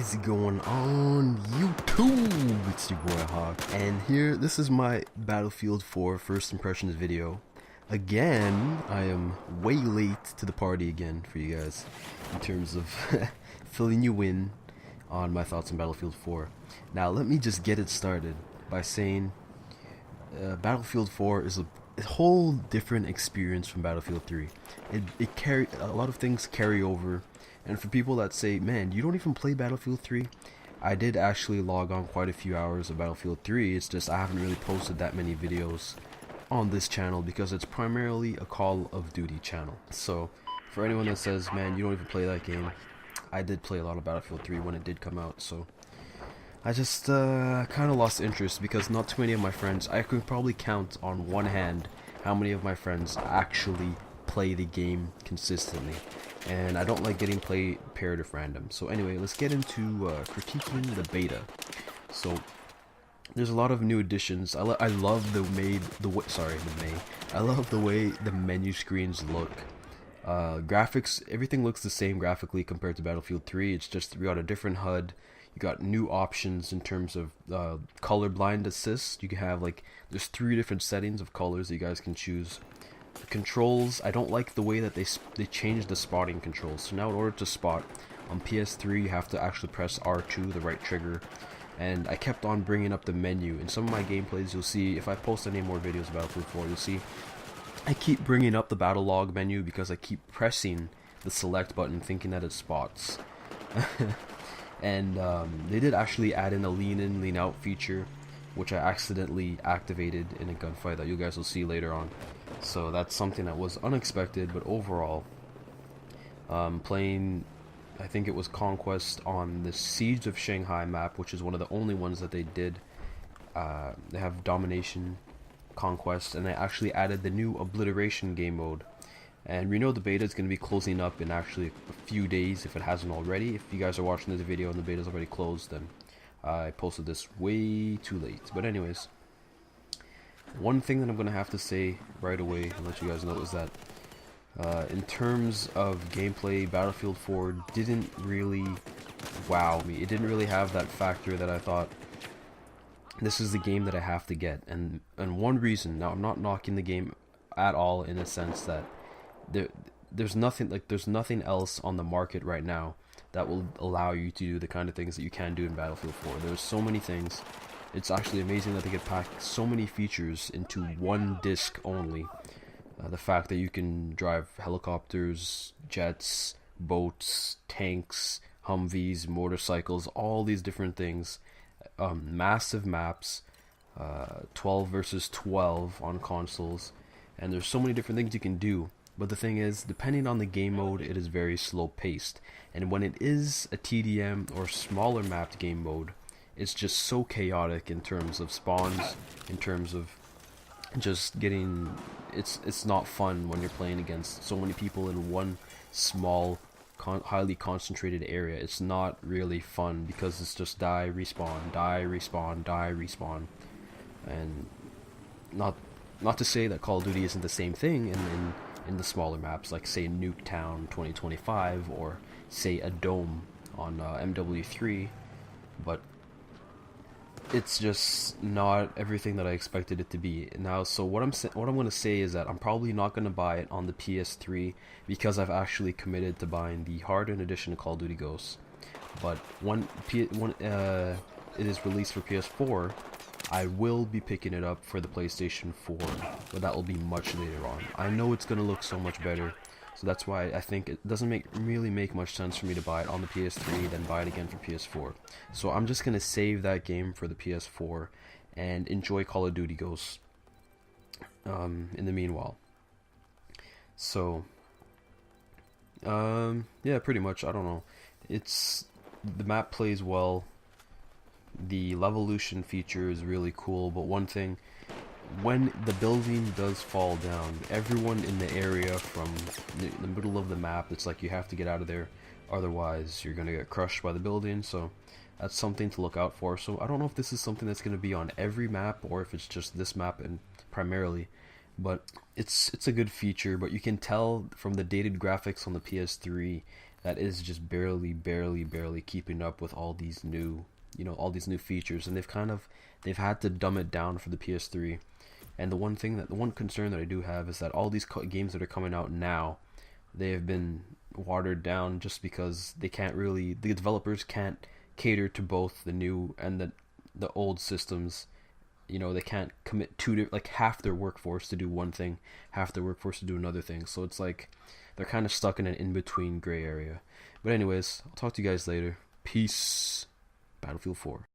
is going on YouTube? It's your boy Hawk, and this is my Battlefield 4 first impressions video. Again, I am way late to the party again for you guys in terms of filling you in on my thoughts on Battlefield 4. Now let me just get it started by saying Battlefield 4 is a whole different experience from Battlefield 3. A lot of things carry over, and for people that say, man, you don't even play Battlefield 3, I did actually log on quite a few hours of Battlefield 3. It's just I haven't really posted that many videos on this channel because it's primarily a Call of Duty channel. So for anyone that says, man, you don't even play that game, I did play a lot of Battlefield 3 when it did come out, so I just kind of lost interest because not too many of my friends, I could probably count on one hand how many of my friends actually play the game consistently, and I don't like getting paired with random. So anyway, let's get into critiquing the beta. So there's a lot of new additions. I love I love the way the menu screens look. Graphics, everything looks the same graphically compared to Battlefield 3. It's just we got a different HUD. You got new options in terms of colorblind assist. You can have there's 3 different settings of colors that you guys can choose. The controls, I don't like the way that they changed the spotting controls. So now in order to spot on PS3, you have to actually press R2, the right trigger. And I kept on bringing up the menu. In some of my gameplays, you'll see, if I post any more videos about Battlefield 4, you'll see I keep bringing up the battle log menu because I keep pressing the select button thinking that it spots. And they did actually add in a lean in, lean out feature, which I accidentally activated in a gunfight that you guys will see later on. So that's something that was unexpected, but overall, playing, I think it was Conquest on the Siege of Shanghai map, which is one of the only ones that they did. They have Domination, Conquest, and they actually added the new Obliteration game mode. And we know the beta is going to be closing up in actually a few days if it hasn't already. If you guys are watching this video and the beta is already closed, then I posted this way too late. But anyways, one thing that I'm going to have to say right away and let you guys know is that in terms of gameplay, Battlefield 4 didn't really wow me. It didn't really have that factor that I thought, this is the game that I have to get. And one reason, now I'm not knocking the game at all in a sense that there's nothing else on the market right now that will allow you to do the kind of things that you can do in Battlefield 4. There's so many things. It's actually amazing that they could pack so many features into one disc only. The fact that you can drive helicopters, jets, boats, tanks, Humvees, motorcycles, all these different things. Massive maps, 12 versus 12 on consoles, and there's so many different things you can do. But the thing is, depending on the game mode, it is very slow paced, and when it is a TDM or smaller mapped game mode, it's just so chaotic in terms of spawns, in terms of just getting, it's not fun when you're playing against so many people in one small highly concentrated area. It's not really fun because it's just die, respawn, die, respawn, die, respawn. And not to say that Call of Duty isn't the same thing in the smaller maps, like say Nuketown 2025 or say a Dome on MW3, but it's just not everything that I expected it to be. Now, so what I'm going to say is that I'm probably not going to buy it on the PS3 because I've actually committed to buying the hardened edition of Call of Duty Ghosts. But when it is released for PS4, I will be picking it up for the PlayStation 4, but that will be much later on. I know it's going to look so much better, so that's why I think it doesn't really make much sense for me to buy it on the PS3 then buy it again for PS4. So I'm just going to save that game for the PS4 and enjoy Call of Duty Ghosts in the meanwhile. So yeah, pretty much, I don't know. The map plays well. The Levolution feature is really cool, but one thing, when the building does fall down, everyone in the area from the middle of the map, it's like you have to get out of there, otherwise you're gonna get crushed by the building. So that's something to look out for. So I don't know if this is something that's gonna be on every map or if it's just this map and primarily, but it's a good feature. But you can tell from the dated graphics on the PS3 that is just barely keeping up with all these new, all these new features, and they've had to dumb it down for the PS3. And the one concern that I do have is that all these games that are coming out now, they have been watered down just because the developers can't cater to both the new and the old systems. They can't commit like half their workforce to do one thing, half their workforce to do another thing. So it's like they're kind of stuck in an in-between gray area. But anyways, I'll talk to you guys later. Peace. Battlefield 4.